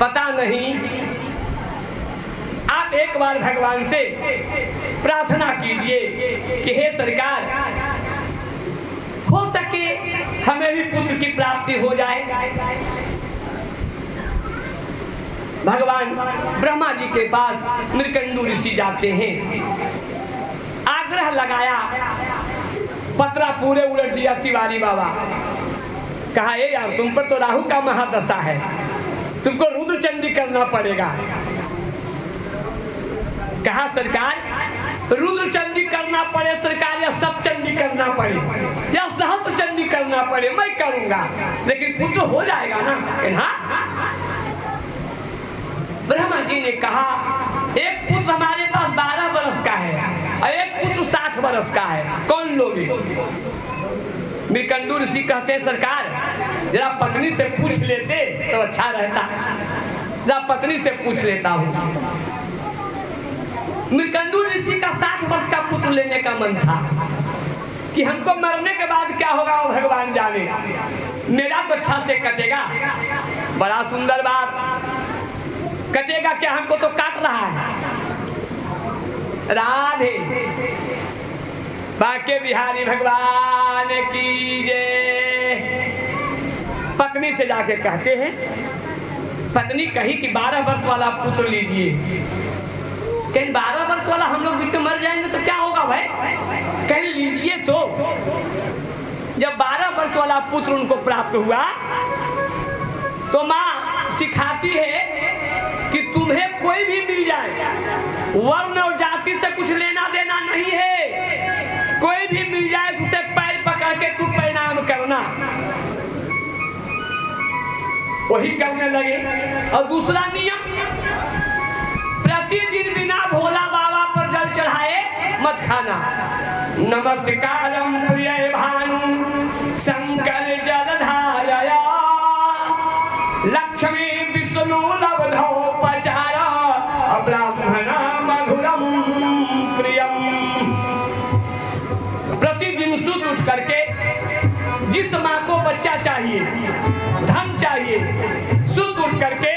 पता नहीं। आप एक बार भगवान से प्रार्थना कीजिए कि हे सरकार, हो सके हमें भी पुत्र की प्राप्ति हो जाए। भगवान ब्रह्मा जी के पास मृकंडू ऋषि जाते हैं, आग्रह लगाया, पतरा पूरे उलट दिया तिवारी बाबा। कहा ए यार, तुम पर तो राहु का महादशा है, तुमको रुद्र चंडी करना पड़ेगा। कहा सरकार रुद्र चंडी करना पड़े सरकार, या सब चंडी करना पड़े, या सहस्त्र चंडी करना पड़े, मैं करूंगा, लेकिन पुत्र हो जाएगा ना। हाँ। ब्रह्मा जी ने कहा एक पुत्र हमारे पास 12 वर्ष का है और एक पुत्र 60 वर्ष का है, कौन लोगे? मृकंडू ऋषि कहते हैं सरकार जरा पत्नी से पूछ लेते तो अच्छा रहता, जरा पत्नी से पूछ लेता हूँ। मृकंडू ऋषि का 60 वर्ष का पुत्र लेने का मन था कि हमको मरने के बाद क्या होगा वो भगवान जाने, मेरा तो अच्छा से कटेगा। बड़ा सुंदर बात, कटेगा क्या, हमको तो काट रहा है। राधे बाके बिहारी भगवान की जय। पत्नी से जाके कहते हैं, पत्नी कही कि 12 वर्ष वाला पुत्र लीजिए। कहीं 12 वर्ष वाला हम लोग बीच में मर जाएंगे तो क्या होगा भाई, कहीं लीजिए तो। जब 12 वर्ष वाला पुत्र उनको प्राप्त हुआ तो माँ सिखाती है कि तुम्हें कोई भी मिल जाए, वर्ण और जाति से कुछ लेना देना नहीं है, कोई भी मिल जाए उसे पैर पकड़ के तू प्रणाम करना। वही करने लगे। और दूसरा नियम, प्रतिदिन बिना भोला बाबा पर जल चढ़ाए मत खाना। नमस्कारम प्रिय भानु शंकर जलधारया, लक्ष्मी विष्णु लब्धौ पचारा, ब्राह्मणा मधुरम प्रियम। प्रतिदिन सुबह उठ करके जिस माँ को बच्चा चाहिए, धन चाहिए, सुबह उठ करके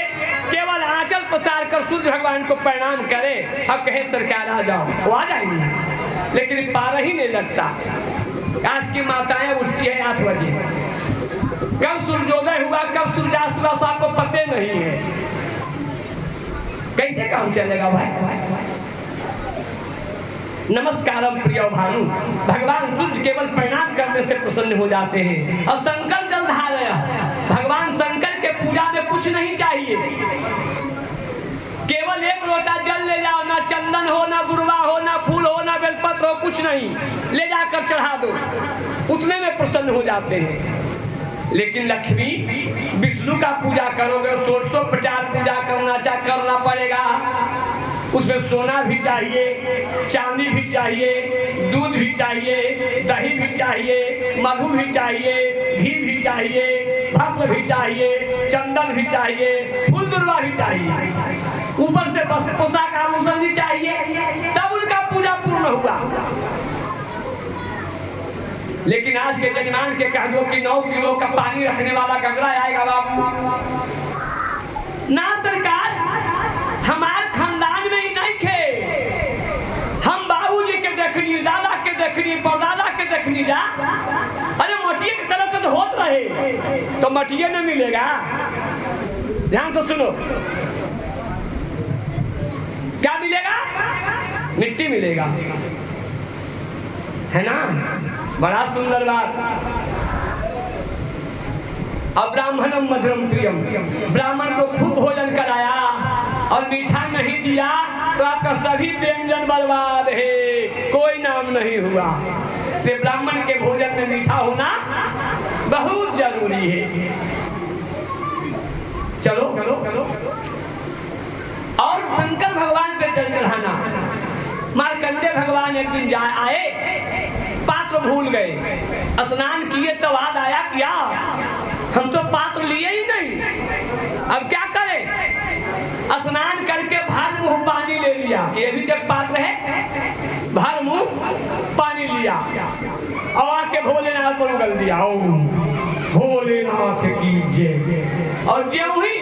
केवल आंचल पसार कर सूर्य भगवान को प्रणाम करे और कहे सरकार आ जाओ, वो आ जाएंगे। लेकिन पारा ही नहीं लगता। आज की माताएं उठती है 8 बजे, कब सूर्योदय हुआ कब सूर्यास्त हुआ तो आपको पते नहीं है, कैसे काम चलेगा भाई। नमस्कारम प्रिय भानु, भगवान सूर्य केवल प्रणाम करने से प्रसन्न हो जाते हैं। और शंकर जलधारया, भगवान शंकर के पूजा में कुछ नहीं चाहिए, केवल एक लोटा जल ले जाओ, ना चंदन हो, ना गुरवा हो, ना फूल हो, ना बेलपत्र हो, कुछ नहीं, ले जाकर चढ़ा दो, उतने में प्रसन्न हो जाते हैं। लेकिन लक्ष्मी विष्णु का पूजा करोगे 150 पूजा करना पड़ेगा। उसमें सोना भी चाहिए, चांदी भी चाहिए, दूध भी चाहिए, दही भी चाहिए, मधु भी चाहिए, घी भी चाहिए, भस्म भी चाहिए, चंदन भी चाहिए, फूल दुर्वा भी चाहिए, ऊपर से बस पोशाक आभूषण भी चाहिए, तब उनका पूजा पूर्ण हुआ। लेकिन आज के जजमान के कह दो कि 9 किलो का पानी रखने वाला गंगला आएगा बाबू, ना सरकार, हमारे खानदान में ही नहीं थे, हम बाबूजी के देखनी, दादा के देखनी, परदादा के देखनी जा। अरे मटिया के तरफ में तो होत रहे, तो मटिया में मिलेगा। ध्यान से सुनो, क्या मिलेगा? मिट्टी मिलेगा, है ना। बड़ा सुंदर बात। अब ब्राह्मणम मधुरम प्रियम, ब्राह्मण को खूब भोजन कराया और मीठा नहीं दिया तो आपका सभी व्यंजन बर्बाद है, कोई नाम नहीं हुआ। से ब्राह्मण के भोजन में मीठा होना बहुत जरूरी है। चलो और शंकर भगवान पे जल चढ़ाना। मार्कंडेय भगवान एक दिन आए, पात्र भूल गए, स्नान किए तो याद आया क्या हम तो पात्र लिए ही नहीं, अब क्या करें। स्नान करके भर मुंह पानी ले लिया कि अभी तक पात्र है, भर मुंह पानी लिया और आके भोलेनाथ पर उगल दिया, ओम भोलेनाथ की जय। और ज्यों ही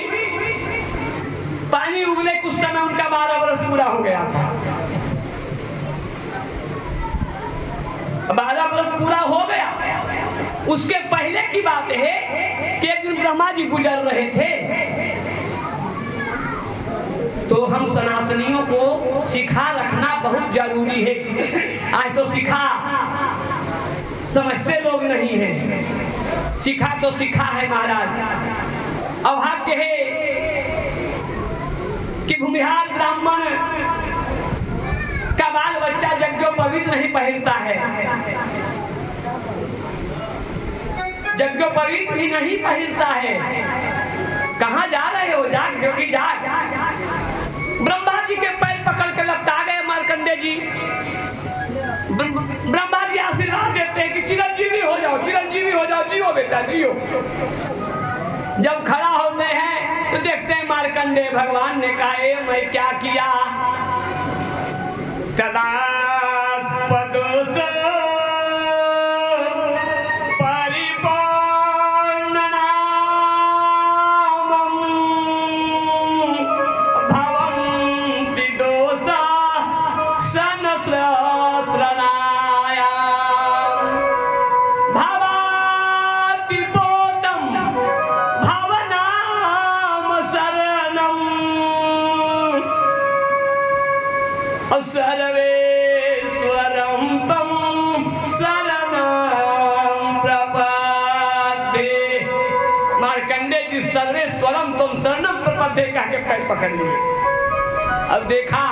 पानी उगले कुछ समय उनका 12 वर्ष पूरा हो गया था। 12 वर्ष पूरा हो गया। उसके पहले की बात है कि एक दिन ब्रह्मा जी गुजर रहे थे, तो हम सनातनियों को सिखा रखना बहुत जरूरी है। आज तो सिखा समझते लोग नहीं है, सिखा तो सिखा है महाराज। अभाग्य है कि भूमिहार ब्राह्मण का बाल बच्चा यज्ञोपवीत नहीं पहनता है, यज्ञोपवीत भी नहीं पहनता है। कहाँ जा रहे हो? जाग जोगी जाग। ब्रह्मा जी के पैर पकड़ के लपटा गए मार्कंडे जी। ब्रह्मा जी आशीर्वाद देते हैं कि चिरंजीवी हो जाओ, चिरंजीवी हो जाओ, जियो बेटा जियो। जब खड़ा होते हैं तो देखते हैं मार्कंडे भगवान ने कहा मैं क्या किया? सर्वेश्वरं तम शरणं प्रपद्ये। मार्कंडे जी सर्वेश्वरम तुम शरणम प्रपद्ये कह के पैर पकड़ लिए। अब देखा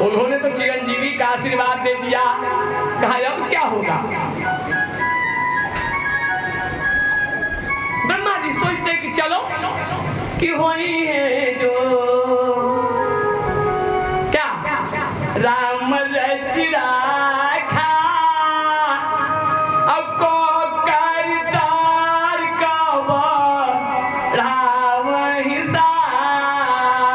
उन्होंने तो चिरंजीवी का आशीर्वाद दे दिया, कहा अब क्या होगा? ब्रह्मा जी सोचते कि चलो कि वही है जो राम रच राखा, अब को करतार का राम ही साखा,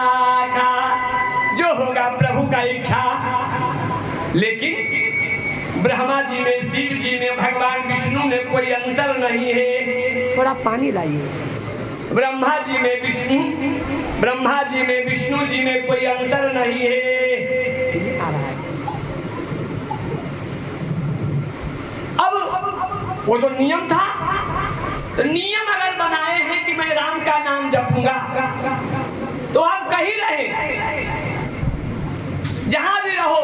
जो होगा प्रभु का इच्छा। लेकिन ब्रह्मा जी में, शिव जी में, भगवान विष्णु में कोई अंतर नहीं है। थोड़ा पानी लाइए। ब्रह्मा जी में विष्णु, ब्रह्मा जी में विष्णु जी में कोई अंतर नहीं है। अब वो तो नियम था, तो नियम अगर बनाए हैं कि मैं राम का नाम जपूंगा, तो आप कहीं रहे, जहां भी रहो,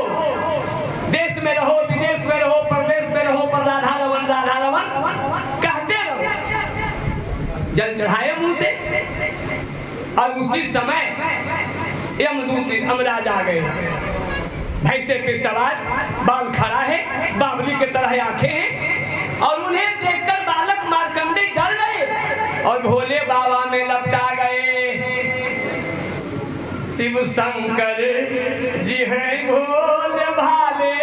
देश में रहो, विदेश में रहो, प्रदेश में रहो, पर राधा रमन कहते रहो, जल चढ़ाए मुंह से। और उसी समय यमदूत यमराज आ गए, भैंसे पे सवार, बाल खड़ा है, बावली के तरह आंखें हैं, और उन्हें देखकर बालक मार्कंडे डर गए और भोले बाबा में लपटा गए। शिव शंकर जी हैं भोले भाले,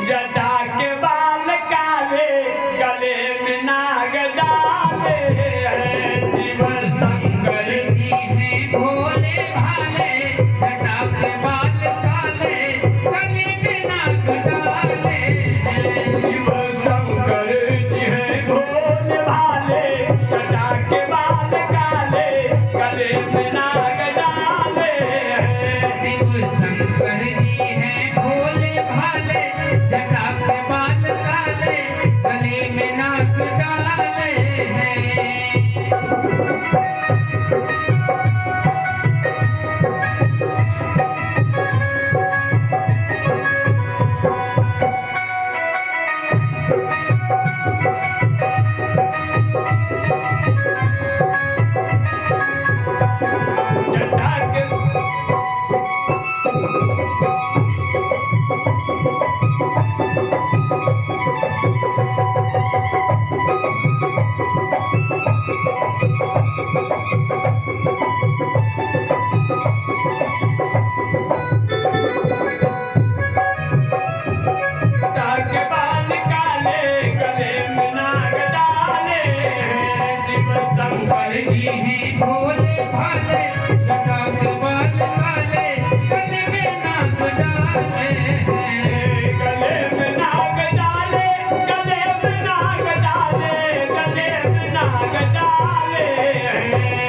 जटा के बाल काले, गले में नाग डाले। शिव शंकर जी हैं भोले भाले, जटा के बाल काले, गले में नाग डाले। शिव शंकर जी हैं भोले भाले, जटा के बाल काले, गले में नाग डाले। शिव शंकर जी हैं भोले भाले, जटा के बाल काले, गले में नाग डाले हैं।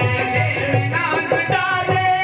गले में नाग डाले,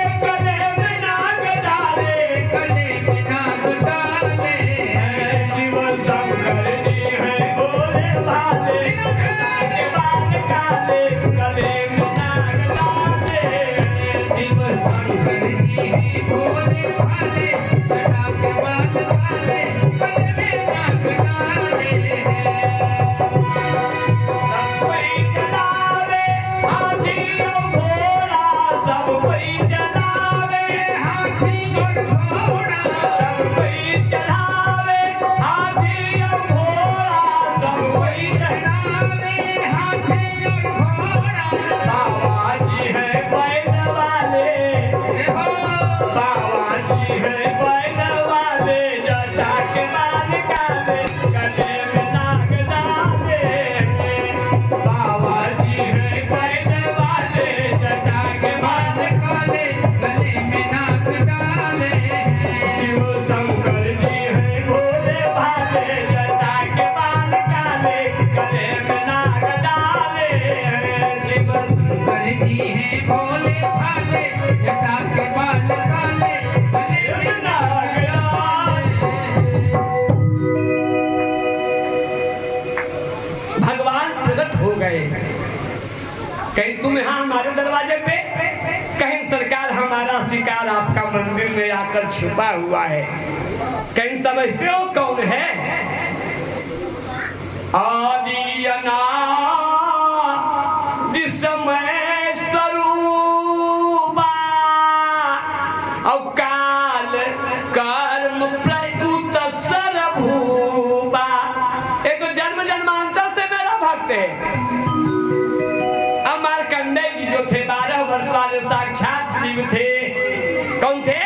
तुम यहाँ हमारे दरवाजे पे, कहीं सरकार हमारा शिकार आपका मंदिर में आकर छुपा हुआ है, कहीं समझते हो कौन है? आदि अनादि समय स्वरूपा और काल कर्म प्रयुत सर्वभूपा। ये तो जन्म जन्मांतर से मेरा भक्त है। मार्कंडेय जी जो थे 12 वर्ष वाले साक्षात शिव थे। कौन थे?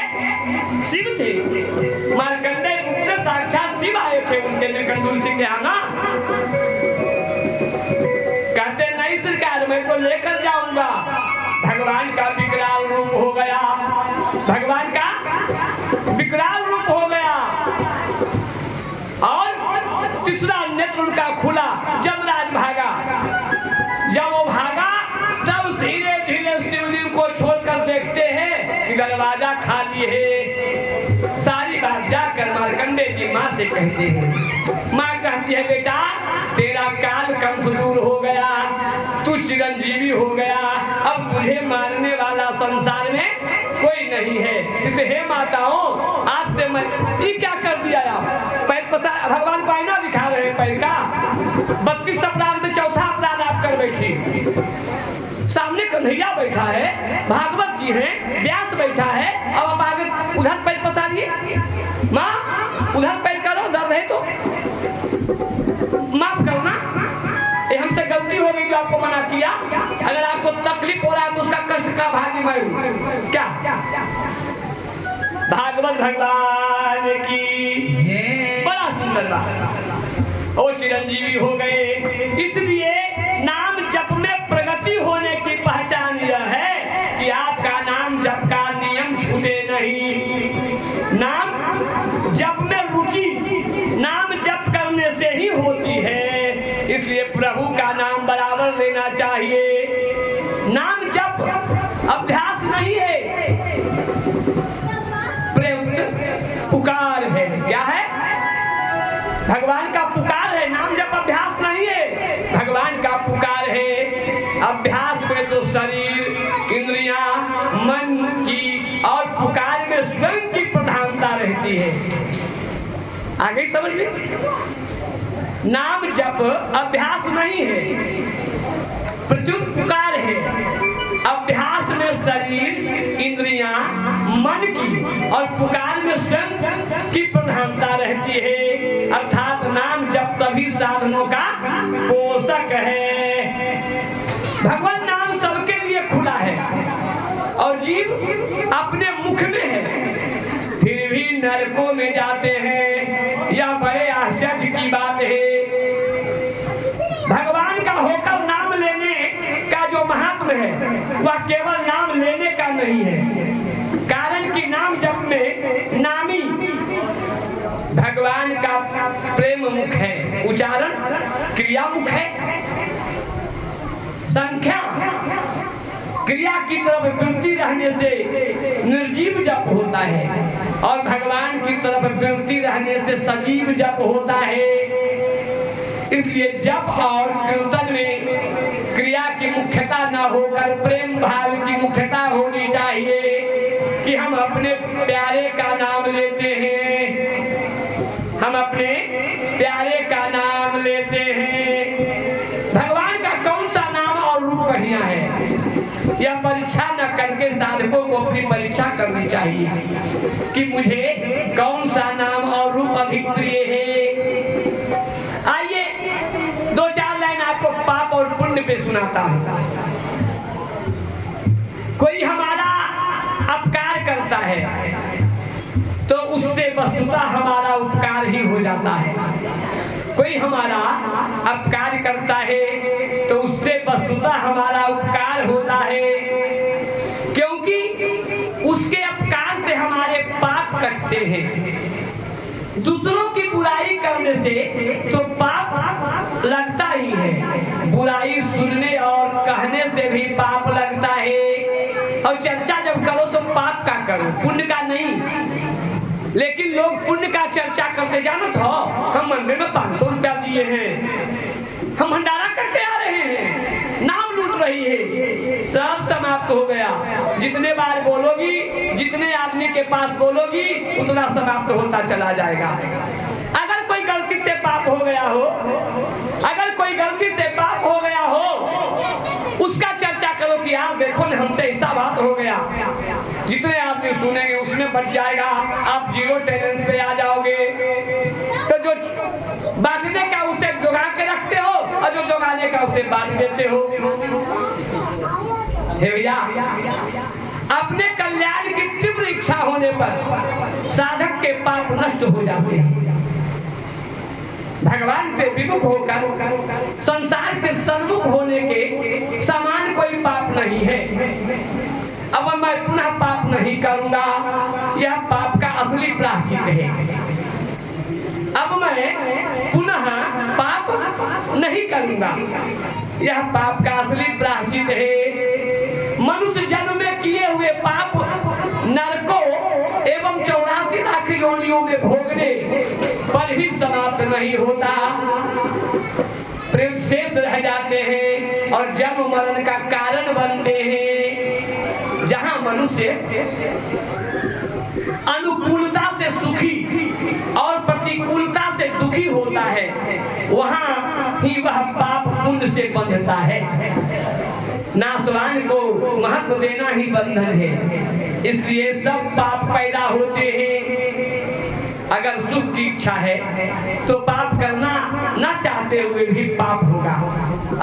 शिव थे। मार्कंडेय रूप में साक्षात शिव आए थे उनके निकंदूर सिंह के यहाँ ना। कहते नहीं सरकार मैं तो लेकर जाऊंगा। भगवान का विकराल रूप हो गया, भगवान का विकराल रूप हो गया और तीसरा नेत्र उनका खुला। जमराज भागा, जब वो भागा तब धीरे धीरे शिवलिंग को छोड़कर देखते हैं कि दरवाजा खाली है। सारी बात जाकर मार्कंडेय जी माँ से कहते हैं। माँ कहती है बेटा तेरा काल कंस दूर हो गया, तू चिरंजीवी हो गया, अब तुझे मारने वाला संसार में कोई नहीं है। इसे हे माताओं आपसे मैं ये क्या कर दिया आप? पैर पसार, भगवान को आईना दिखा रहे हैं पैर का। 32 अपराध में चौथा अपराध आप कर बैठी। सामने कन्हैया बैठा है, भागवत जी हैं, व्यास बैठा है, अब आप आगे उधर पैर पसारिए। माँ उधर पैर करो, दर्द है तो माफ करो ना, ये हमसे गलती हो गई जो आपको मना किया। अगर आपको तकलीफ हो रहा है तो उसका कष्ट का भागी मैं हूं। क्या भागवत भगवान की बड़ा सुंदर बात। वो चिरंजीवी हो गए, इसलिए नाम जप में प्रगति होने की पहचान यह है कि आपका नाम जप का नियम छूटे नहीं। नाम जप में रुचि नाम जप करने से ही होती है, इसलिए प्रभु का नाम बराबर लेना चाहिए। नाम जप अभ्यास नहीं है, प्रयुक्त पुकार है। क्या है? भगवान का पुकार है, नाम जप अभ्यास नहीं है, भगवान का पुकार है। अभ्यास में तो शरीर, इंद्रियां, मन की और पुकार में स्वयं की प्रधानता रहती है। आगे समझ ली? नाम जप अभ्यास नहीं है, प्रत्युत पुकार है। अभ्यास में शरीर, इंद्रियां, मन की और पुकार में स्वयं की प्रधानता रहती है। अर्थात नाम जप सभी साधनों का पोषक है। भगवान नाम सबके लिए खुला है और जीव अपने मुख में है, फिर भी नरकों में जाते हैं। यह बड़े आश्चर्य की बात है। भगवान का होकर नाम लेने का जो महात्म है वह केवल नाम लेने का नहीं है, कारण कि नाम जप में नामी भगवान का प्रेम मुख है, उच्चारण क्रिया मुख है, संख्या क्रिया की तरफ वृत्ति रहने से निर्जीव जप होता है और भगवान की तरफ वृत्ति रहने से सजीव जप होता है। इसलिए जप और कीर्तन में क्रिया की मुख्यता न होकर प्रेम भाव की मुख्यता होनी चाहिए कि हम अपने प्यारे का नाम लेते हैं, हम अपने प्यारे का नाम लेते हैं। भगवान का कौन सा नाम और रूप बढ़िया है, यह परीक्षा न करके साधकों को अपनी परीक्षा करनी चाहिए कि मुझे कौन सा नाम और रूप अधिक प्रिय है। आइए 2-4 लाइन आपको पाप और पुण्य पे सुनाता हूं। कोई हमारा अपकार करता है तो उससे वस्तुतः हमारा उपकार ही हो जाता है। कोई हमारा अपकार करता है तो उससे वस्तुतः हमारा उपकार होता है, क्योंकि उसके अपकार से हमारे पाप कटते हैं। दूसरों की बुराई करने से तो पाप लगता ही है, बुराई सुनने और कहने से भी पाप लगता है। और चर्चा जब करो तो पाप का करो, पुण्य का नहीं। लेकिन लोग पुण्य का चर्चा करते, जानत हो हम मंदिर में 500 रुपया दिए हैं, हम भंडारा करके आ रहे हैं, नाम लूट बोल रही है सब समाप्त हो गया। जितने बार बोलोगी, जितने आदमी के पास बोलोगी, उतना समाप्त होता चला जाएगा। अगर कोई गलती से पाप हो गया हो, अगर कोई गलती से पाप हो गया हो, उसका चर्चा करो कि यार देखो ना हमसे ऐसा बात हो गया। जितने आदमी सुनेंगे उसमें बच जाएगा, आप जीरो टैलेंट पे आ जाओगे। तो जो बांटने का उसे जोगा के रखते हो और जो जोगाने का उसे बांट देते हो। हे भैया, अपने कल्याण की तीव्र इच्छा होने पर साधक के पाप नष्ट हो जाते हैं। भगवान से विमुख होकर संसार के सन्मुख होने के समान कोई पाप नहीं है। अब मैं पुनः पाप नहीं करूंगा, यह पाप का असली प्रायश्चित है। अब मैं पुनः पाप नहीं करूंगा, यह पाप का असली प्रायश्चित है। मनुष्य जन्म में किए हुए पाप नरकों एवं 84 लाख योनियों में भोगने पर भी समाप्त नहीं होता, प्रेम शेष रह जाते हैं और जन्म मरण का कारण बनते हैं। जहां मनुष्य अनुकूलता से सुखी और प्रतिकूलता से दुखी होता है, वहां ही वह पाप पुण्य से बंधता है। नासवान को महत्व देना ही बंधन है, इसलिए सब पाप पैदा होते हैं। अगर सुख की इच्छा है तो पाप करना ना चाहते हुए भी पाप होगा।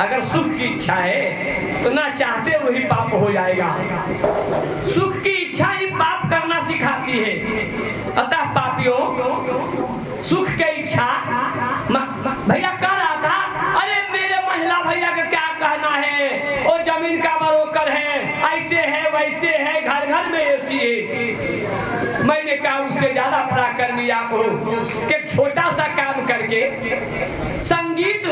अगर सुख की इच्छा है तो ना चाहते हुए ही पाप हो जाएगा। सुख की इच्छा ही पाप करना सिखाती है। अतः पापियों, सुख की इच्छा भैया कर रहा था, अरे मेरे महिला भैया का क्या कहना है, वो जमीन का बरोकर है, ऐसे है वैसे है, घर घर में ऐसी है। मैंने कहा उससे ज्यादा बड़ा कर लिया हो कि छोटा सा काम करके संगीत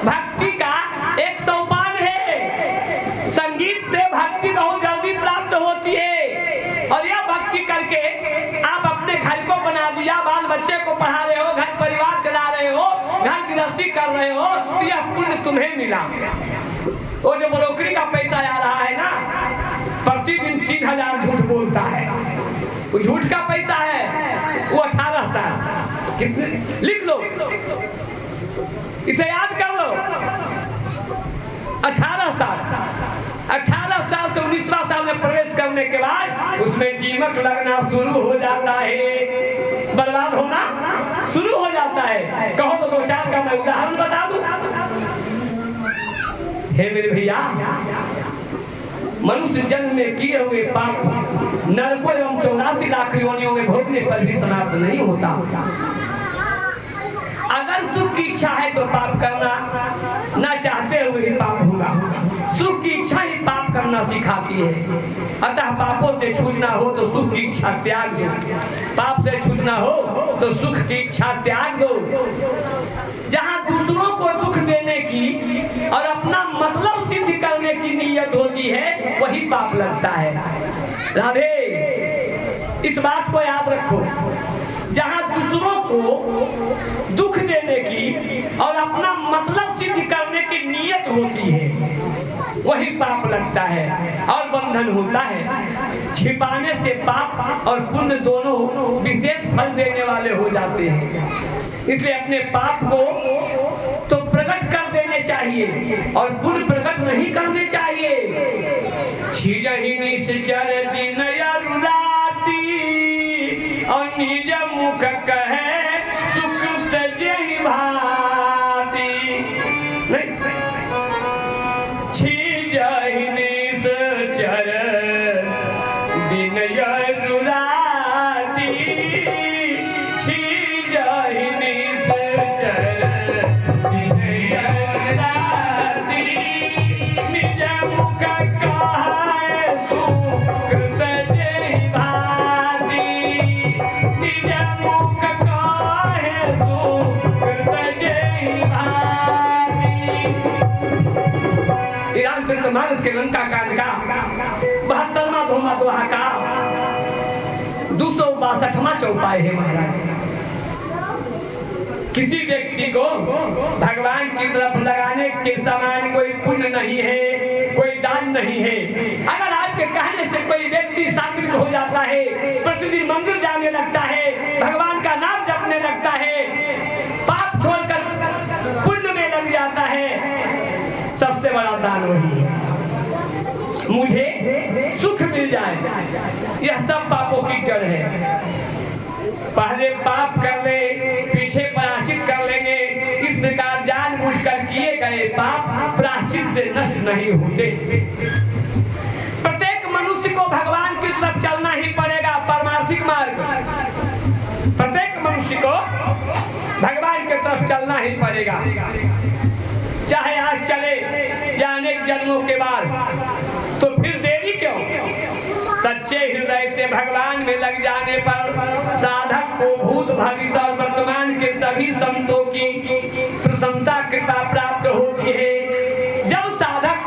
भक्ति का एक सोपान है। संगीत से भक्ति बहुत जल्दी प्राप्त होती है और यह भक्ति करके आप अपने घर को बना दिया, बाल बच्चे को पढ़ा रहे हो, घर परिवार चला रहे हो, घर गृहस्थी कर रहे हो, तो यह पुण्य तुम्हें मिला। वो जो बरोकरी का पैसा आ रहा है ना, प्रतिदिन 3000 झूठ बोलता है, वो झूठ का पैसा है, वो 18 साल। कितने लिख लो, इसे याद कर लो। 18 साल से 19वां साल में प्रवेश करने के बाद उसमें कीमत लगना शुरू हो जाता है, बर्बाद होना शुरू हो जाता है। कहो तो 2-4 का मैं उदाहरण बता दूं। हे मेरे भैया, मनुष्य जन्म में किए हुए पाप नरकों एवं 84 लाख योनियों में भोगने पर भी समाप्त नहीं होता। अगर सुख की इच्छा है तो पाप करना ना चाहते हुए ही पाप होगा। सुख की इच्छा ही पाप करना सिखाती है। अतः पापों से छूटना हो तो सुख की इच्छा त्याग दो, पाप से छूटना हो तो सुख की इच्छा त्याग दो। जहां दूसरों को दुख देने की और अपना मतलब सिद्ध करने की नीयत होती है, वही पाप लगता है। राधे, इस बात को याद रखो। जहां दूसरों को दुख देने की और अपना मतलब सिद्ध करने की नीयत होती है, वही पाप लगता है और बंधन होता है। छिपाने से पाप और पुण्य दोनों विशेष फल देने वाले हो जाते हैं। इसलिए अपने पाप को तो प्रकट कर देने चाहिए और पुण्य प्रकट नहीं करने चाहिए। छिजहि निश्चर दिन अरुराती और निज मुख कहे सुख तजहि भाती। छिजहि निश्चर दिन अरुराती, छिजहि निश्चर दिन अरुराती, निज मुख कहे सुख तजहि भाती, निज मुख कहे सुख तजहि भाती। रामचरितमानस के लंका कांड का 72वां धोमा दोहा का 262वां चौपाई है महाराज। किसी व्यक्ति को भगवान की तरफ लगाने के समान कोई पुण्य नहीं है, कोई नहीं है। अगर आपके कहने से कोई व्यक्ति सात्विक हो जाता है, प्रतिदिन मंदिर जाने लगता है, भगवान का नाम जपने लगता है, पाप छोड़कर पुण्य में लग जाता है, सबसे बड़ा दान वही है। मुझे सुख मिल जाए, यह सब पापों की जड़ है। पहले पाप कर ले, पीछे प्रायश्चित कर लेंगे। इस प्रकार जानबूझकर किए गए पाप प्रायश्चित से नष्ट नहीं होते। प्रत्येक मनुष्य को भगवान की तरफ चलना ही पड़ेगा, पारमार्थिक मार्ग। प्रत्येक मनुष्य को भगवान की तरफ चलना ही पड़ेगा, चाहे आज चले या अनेक जन्मों के बाद। तो फिर देरी क्यों? सच्चे हृदय से भगवान में लग जाने पर साधक को भूत भविष्य और वर्तमान के सभी संतों की प्रसन्नता कृपा प्राप्त होती है। जब साधक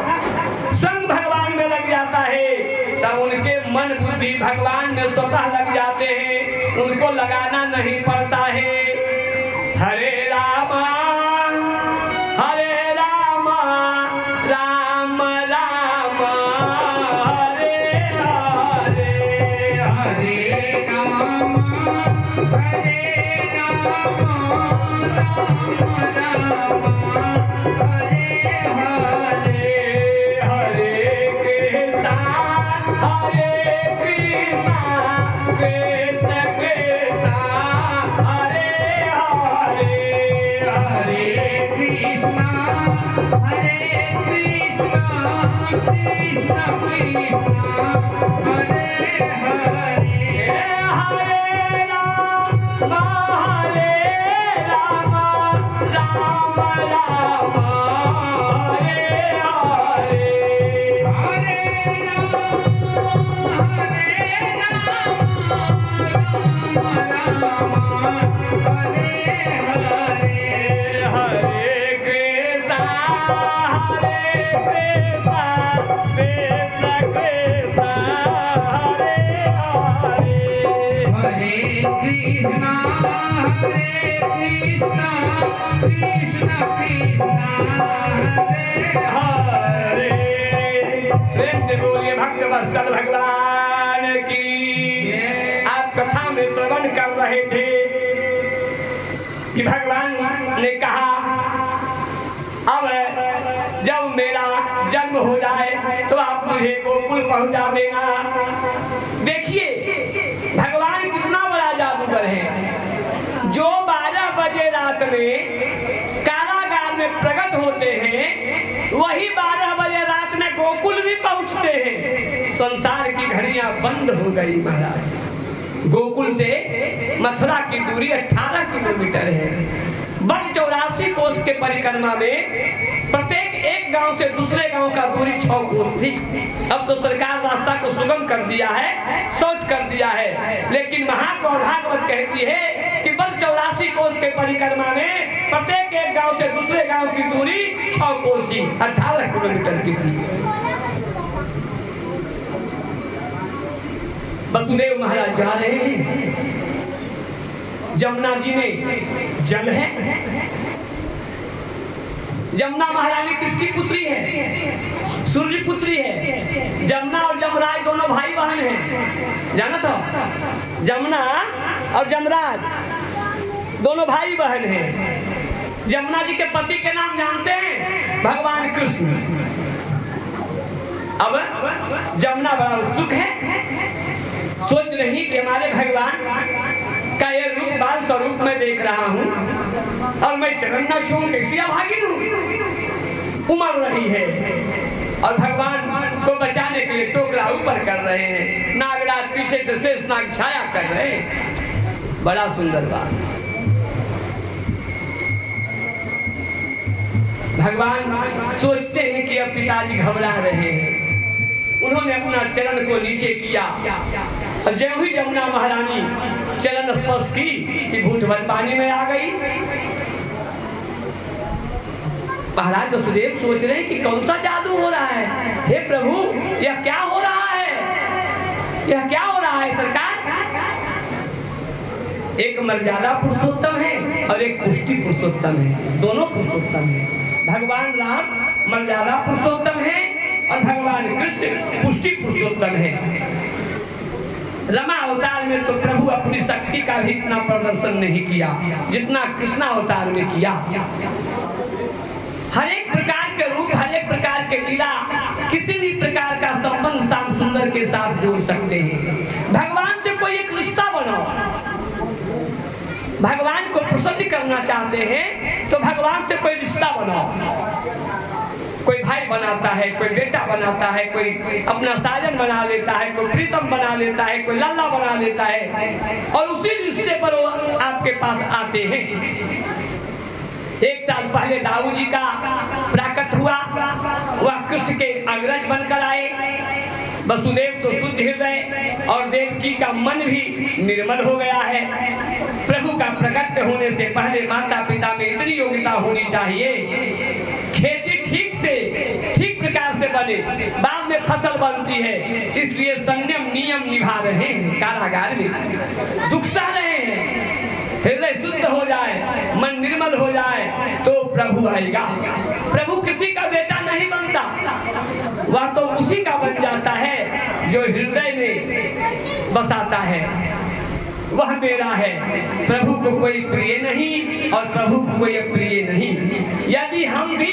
स्वयं भगवान में लग जाता है, तब उनके मन बुद्धि भगवान में स्वतः लग जाते हैं, उनको लगाना नहीं पड़ता है। हरे रामा हरे रामा राम राम हरे हरे, हरे राम हरे राम राम राम हरे हरे, हरे कृष्णा कृष्ण कृष्ण हरे हरे, हरे कृष्णा कृष्ण कृष्ण हरे हरे, हरे राम राम राम हरे हरे, हरे राम हरे हरे, हरे कृष्णा कृष्ण कृष्ण हरे हरे, हरे कृष्णा कृष्ण कृष्ण हरे हरे। प्रेम से बोलिए भक्त वत्सल भगवान की। आप कथा में श्रवण कर रहे थे कि भगवान ने कहा अब जब मेरा जन्म हो जाए तो आप मुझे गोकुल पहुंचा देना। देखिए भगवान कितना बड़ा जादूगर है। जो 12 बजे रात में कारागार में प्रकट होते हैं, वही 12 बजे रात में गोकुल भी पहुंचते हैं। संसार की घड़ियां बंद हो गई महाराज। गोकुल से मथुरा की दूरी 18 किलोमीटर है। बट 84 कोस के परिक्रमा में प्रत्येक एक गांव से दूसरे गांव का दूरी 6 कोस थी। अब तो सरकार रास्ता को सुगम कर दिया है, शॉर्ट कर दिया है। लेकिन महाकौर भागवत कहती है कि बस 84 कोस के परिक्रमा में प्रत्येक एक गांव से दूसरे गांव की दूरी 6 कोस थी, 18 किलोमीटर की थी। वसुदेव महाराज जा रहे हैं, जमुना जी में जल है। जमुना महारानी किसकी पुत्री है? सूर्य पुत्री है। जमुना और जमराज दोनों भाई बहन हैं, जाना था? जमुना और जमराज दोनों भाई बहन हैं। जमुना जी के पति के नाम जानते हैं? भगवान कृष्ण। अब जमुना बड़ा उत्सुक है, सोच रही कि हमारे भगवान का ये रूप बाल स्वरूप मैं देख रहा हूँ और मैं चरण न छूं, कैसी अभागिन हूँ। उमड़ रही है और भगवान को बचाने के लिए टोकरा ऊपर कर रहे हैं, नागराज पीछे से शेषनाग छाया कर रहे हैं। बड़ा सुंदर बात। भगवान सोचते हैं कि अब पिताजी घबरा रहे हैं। उन्होंने अपना चरण को नीचे किया और जब ही जमुना महारानी चरण स्पर्श की कि भूतभर पानी में आ गई। महाराज वसुदेव सोच रहे हैं कि कौन सा जादू हो रहा है। हे प्रभु, यह क्या हो रहा है? यह क्या हो रहा है सरकार? एक मर्यादा पुरुषोत्तम है और एक पुष्टि पुरुषोत्तम है, दोनों पुरुषोत्तम है। भगवान राम मर्यादा पुरुषोत्तम है और भगवान कृष्ण पुष्टि पुरुषोत्तम है। रमा अवतार में तो प्रभु अपनी शक्ति का भी इतना प्रदर्शन नहीं किया जितना कृष्णा अवतार में किया। हर एक प्रकार के रूप, हर एक प्रकार के लीला किसी भी प्रकार का संबंध श्याम सुंदर के साथ जोड़ सकते हैं। भगवान से कोई एक रिश्ता बनाओ। भगवान को प्रसन्न करना चाहते हैं तो भगवान से कोई रिश्ता बनाओ। कोई भाई बनाता है, कोई बेटा बनाता है, कोई अपना साजन बना लेता है, कोई प्रीतम बना लेता है, कोई लल्ला बना लेता है और उसी रिश्ते पर वो आपके पास आते हैं। एक साल पहले दाऊ जी का प्राकट हुआ, वह कृष्ण के अग्रज बनकर आए। वसुदेव तो शुद्ध हृदय और देवकी का मन भी निर्मल हो गया है। प्रभु का प्रकट होने से पहले माता पिता में इतनी योग्यता होनी चाहिए, खेती ठीक से ठीक प्रकार से बने, बाद में फसल बनती है। इसलिए संयम नियम निभा रहे हैं, कारागार में दुख सह रहे हैं। हृदय शुद्ध हो जाए, मन निर्मल हो जाए तो प्रभु आएगा। प्रभु किसी का बेटा नहीं बनता, वह तो उसी का बन जाता है जो हृदय में बसाता है, वह मेरा है। प्रभु को कोई प्रिय नहीं और प्रभु को कोई अप्रिय नहीं। यदि हम भी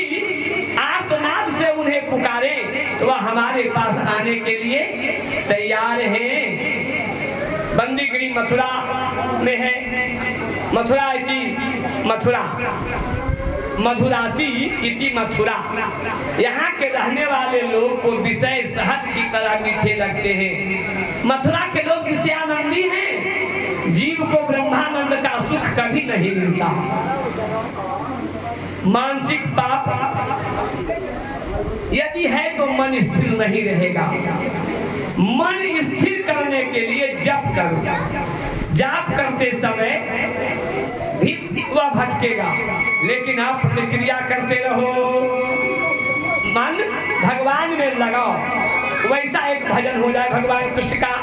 आर्तनाद से उन्हें पुकारे तो वह हमारे पास आने के लिए तैयार हैं। बंदीगिरी मथुरा में है। मथुरा इति मथुरा, मधुराती इति मथुरा। यहाँ के रहने वाले लोग को विषय शहद की तरह मीठे लगते हैं। मथुरा के लोग विषयानंदी हैं। जीव को ब्रह्मानंद का सुख कभी नहीं मिलता। मानसिक पाप यदि है तो मन स्थिर नहीं रहेगा। मन स्थिर करने के लिए जप करो। जाप करते समय भी वह भटकेगा, लेकिन आप प्रतिक्रिया करते रहो, मन भगवान में लगाओ। वैसा एक भजन हो जाए भगवान कृष्ण का।